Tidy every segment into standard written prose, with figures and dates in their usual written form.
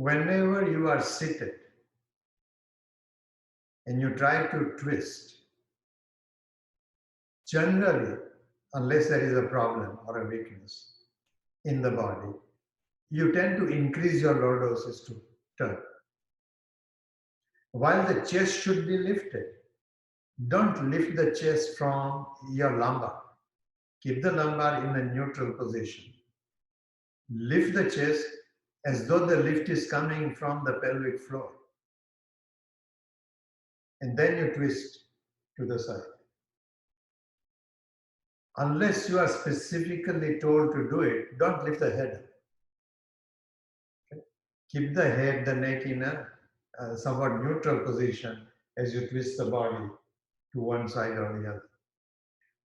Whenever you are seated and you try to twist, generally, unless there is a problem or a weakness in the body, you tend to increase your lordosis to turn. While the chest should be lifted, don't lift the chest from your lumbar. Keep the lumbar in a neutral position. Lift the chest as though the lift is coming from the pelvic floor. And then you twist to the side. Unless you are specifically told to do it, don't lift the head up. Okay? Keep the head, the neck in a somewhat neutral position as you twist the body to one side or the other.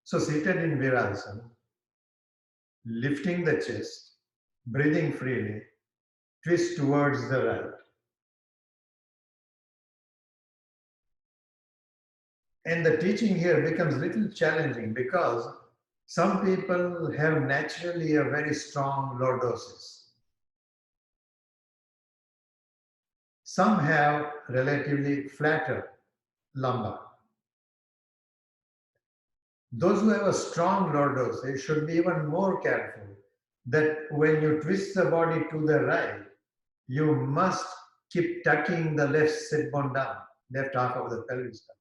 So seated in Virasana, lifting the chest, breathing freely, twist towards the right. And the teaching here becomes a little challenging because some people have naturally a very strong lordosis. Some have relatively flatter lumbar. Those who have a strong lordosis should be even more careful that when you twist the body to the right, you must keep tucking the left sit bone down, left half of the pelvis down.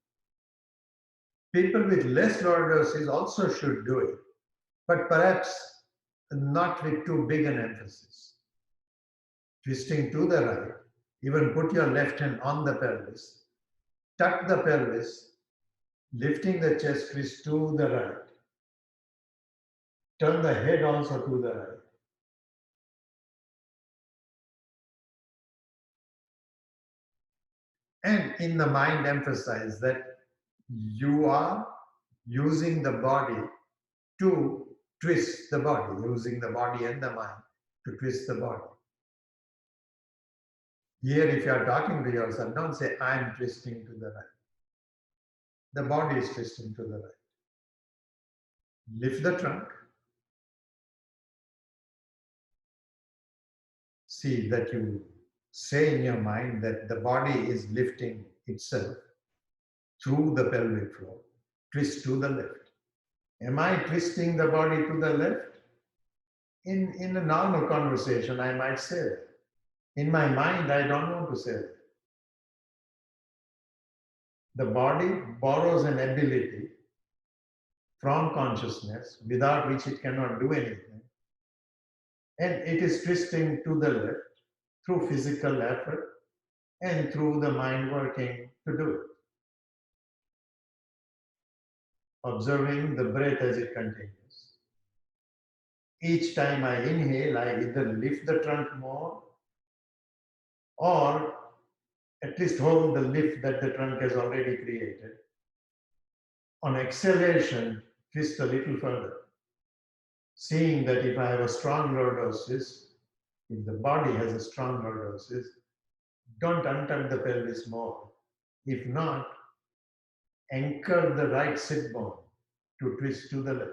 People with less lordosis also should do it, but perhaps not with too big an emphasis. Twisting to the right, even put your left hand on the pelvis, tuck the pelvis, lifting the chest, twist to the right. Turn the head also to the right. And in the mind, emphasize that you are using the body to twist the body, using the body and the mind to twist the body. Here, if you are talking to yourself, don't say, I'm twisting to the right. The body is twisting to the right. Lift the trunk. See that you say in your mind that the body is lifting itself through the pelvic floor. Twist to the left. Am I twisting the body to the left? In a normal conversation, I might say that. In my mind, I don't want to say that. The body borrows an ability from consciousness without which it cannot do anything. And it is twisting to the left through physical effort and through the mind working to do it. Observing the breath as it continues. Each time I inhale, I either lift the trunk more or at least hold the lift that the trunk has already created. On exhalation, twist a little further. Seeing that if I have a strong lordosis, if the body has a strong lordosis, don't untuck the pelvis more. If not, anchor the right sit bone to twist to the left.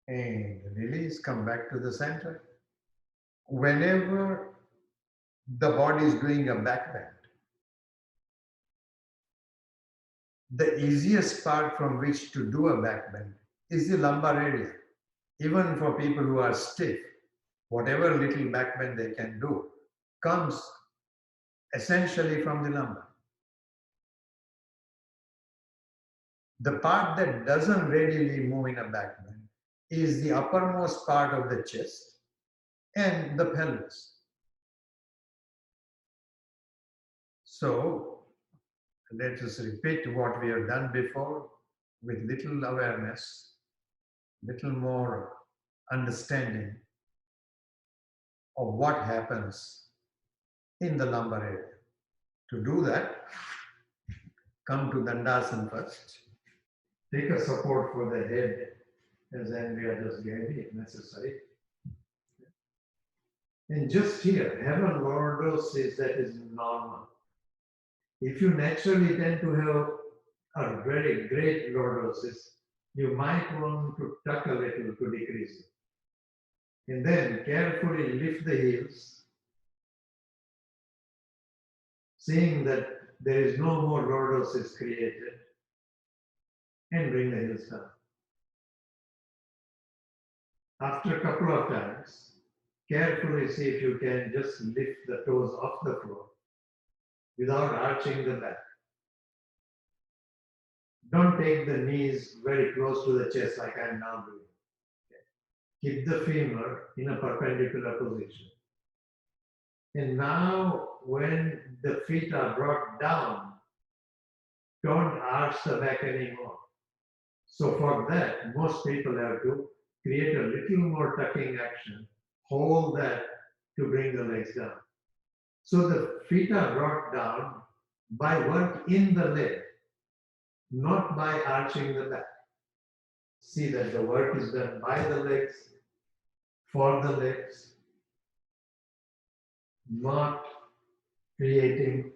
And release, come back to the center. Whenever the body is doing a back bend, the easiest part from which to do a back bend is the lumbar area. Even for people who are stiff, whatever little back bend they can do comes essentially from the lumbar. The part that doesn't readily move in a back bend is the uppermost part of the chest and the pelvis. So let us repeat what we have done before with little awareness, little more understanding of what happens in the lumbar area. To do that, come to Dandasana first. Take a support for the head, as Andrea just gave me, if necessary. And just here, have a lordosis that is normal. If you naturally tend to have a very great lordosis, you might want to tuck a little to decrease it. And then carefully lift the heels, seeing that there is no more lordosis created, and bring the heels down. After a couple of times, carefully see if you can just lift the toes off the floor without arching the back. Don't take the knees very close to the chest like I am now doing. Keep the femur in a perpendicular position. And now when the feet are brought down, don't arch the back anymore. So for that, most people have to create a little more tucking action, hold that to bring the legs down. So the feet are brought down by work in the leg, not by arching the back. See that the work is done by the legs, for the legs, not creating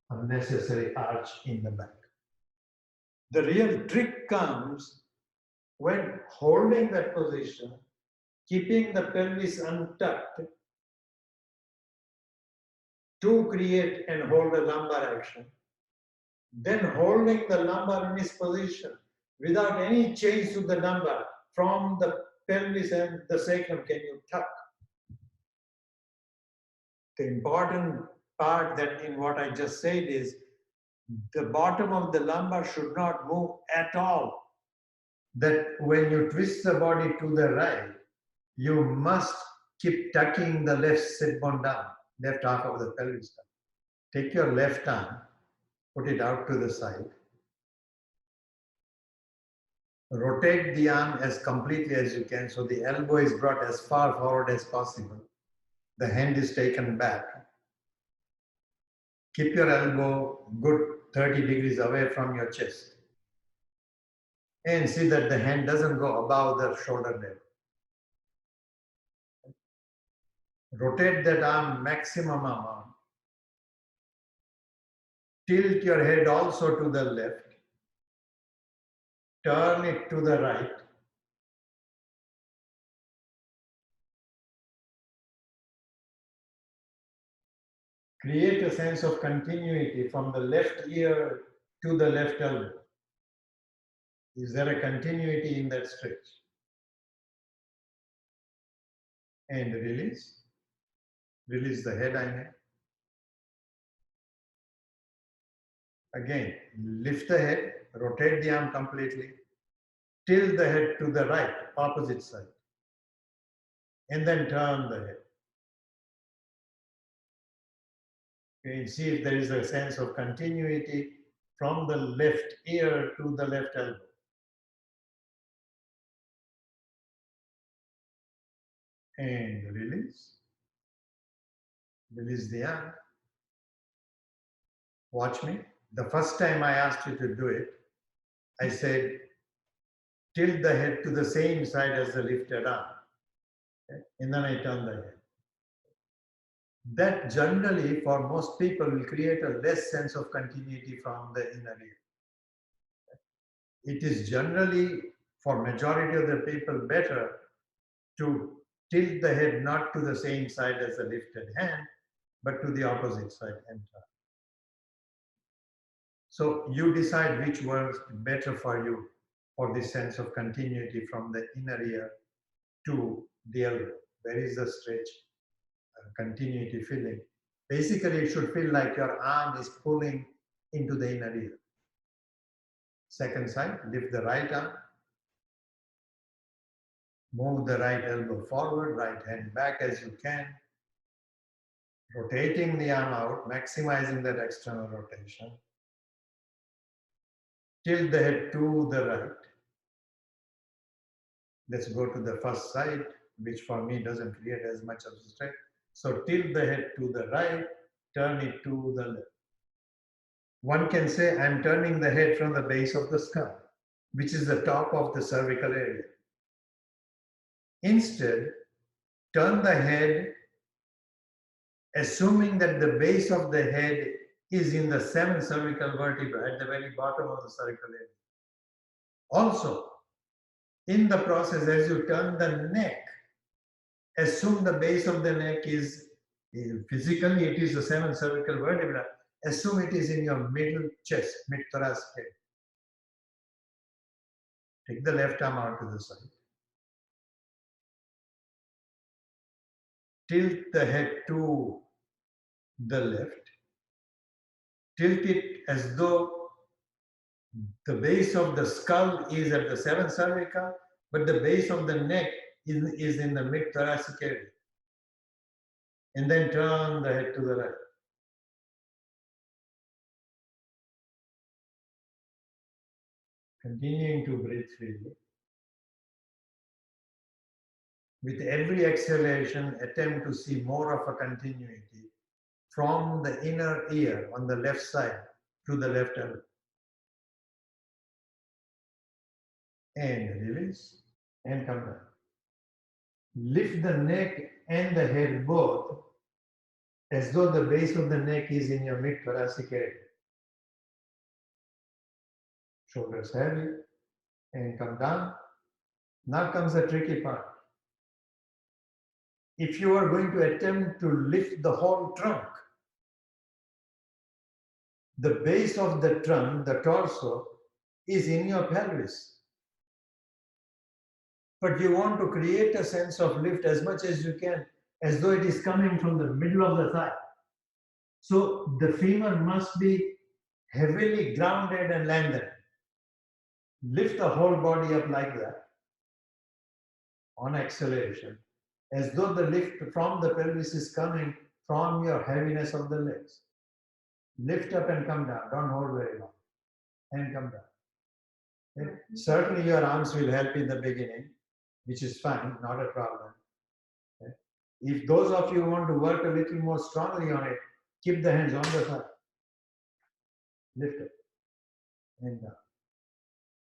unnecessary arch in the back. The real trick comes when holding that position, keeping the pelvis untucked to create and hold a lumbar action, then holding the lumbar in this position without any change to the lumbar from the pelvis and the sacrum, can you tuck? The important part that in what I just said is the bottom of the lumbar should not move at all. That when you twist the body to the right, you must keep tucking the left sit bone down, left half of the pelvis down. Take your left arm, put it out to the side. Rotate the arm as completely as you can, so the elbow is brought as far forward as possible. The hand is taken back. Keep your elbow good 30 degrees away from your chest. And see that the hand doesn't go above the shoulder level. Rotate that arm maximum amount. Tilt your head also to the left. Turn it to the right. Create a sense of continuity from the left ear to the left elbow. Is there a continuity in that stretch? And release. Release the head, I mean. Again, lift the head, rotate the arm completely, tilt the head to the right, opposite side, and then turn the head. Okay, see if there is a sense of continuity from the left ear to the left elbow. And release. Release the arm. Watch me. The first time I asked you to do it, I said, tilt the head to the same side as the lifted arm. Okay? And then I turn the head. That generally, for most people, will create a less sense of continuity from the inner ear. It is generally, for majority of the people, better to tilt the head not to the same side as the lifted hand, but to the opposite side and turn. So you decide which works better for you for this sense of continuity from the inner ear to the elbow. Where is the stretch, continuity feeling? Basically, it should feel like your arm is pulling into the inner ear. Second side, lift the right arm. Move the right elbow forward, right hand back as you can. Rotating the arm out, maximizing that external rotation. Tilt the head to the right. Let's go to the first side, which for me doesn't create as much of a stretch. So tilt the head to the right, turn it to the left. One can say, I'm turning the head from the base of the skull, which is the top of the cervical area. Instead, turn the head, assuming that the base of the head is in the 7th cervical vertebra at the very bottom of the cervical area. Also, in the process, as you turn the neck, assume the base of the neck is physically, it is the 7th cervical vertebra, Assume it is in your middle chest, mid-thoracic area. Take the left arm out to the side. Tilt the head to the left. Tilt it as though the base of the skull is at the seventh cervical, but the base of the neck is in the mid-thoracic area. And then turn the head to the right. Continuing to breathe freely. With every exhalation, attempt to see more of a continuity from the inner ear on the left side to the left elbow. And release and come down. Lift the neck and the head both as though the base of the neck is in your mid-thoracic area. Shoulders heavy and come down. Now comes the tricky part. If you are going to attempt to lift the whole trunk, the base of the trunk, the torso, is in your pelvis. But you want to create a sense of lift as much as you can, as though it is coming from the middle of the thigh. So the femur must be heavily grounded and landed. Lift the whole body up like that on exhalation, as though the lift from the pelvis is coming from your heaviness of the legs. Lift up and come down. Don't hold very long. And come down. Okay? Certainly your arms will help in the beginning, which is fine, not a problem. Okay? If those of you want to work a little more strongly on it, keep the hands on the thigh. Lift it and down.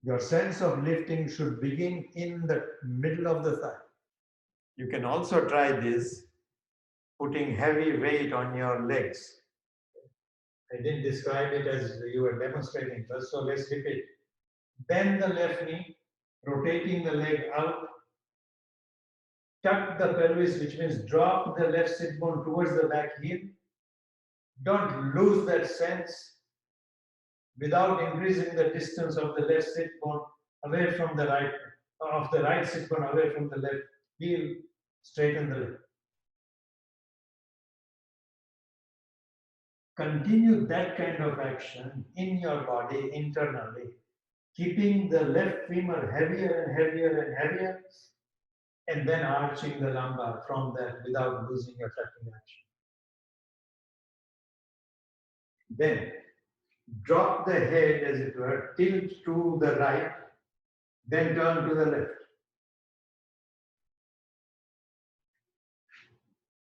Your sense of lifting should begin in the middle of the thigh. You can also try this, putting heavy weight on your legs. I didn't describe it as you were demonstrating first, so let's repeat. Bend the left knee, rotating the leg out. Tuck the pelvis, which means drop the left sit bone towards the back heel. Don't lose that sense without increasing the distance of the left sit bone away from the right, of the right sit bone away from the left heel. Straighten the leg. Continue that kind of action in your body internally, keeping the left femur heavier and heavier and heavier, and then arching the lumbar from that without losing your tucking action. Then drop the head, as it were, tilt to the right, then turn to the left.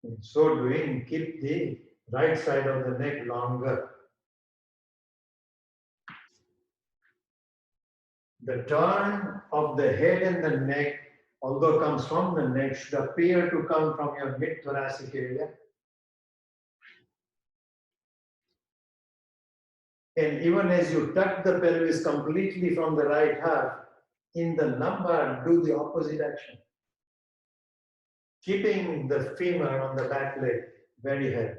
In so doing, keep the right side of the neck longer. The turn of the head and the neck, although comes from the neck, should appear to come from your mid-thoracic area. And even as you tuck the pelvis completely from the right half, in the lumbar, do the opposite action. Keeping the femur on the back leg very heavy.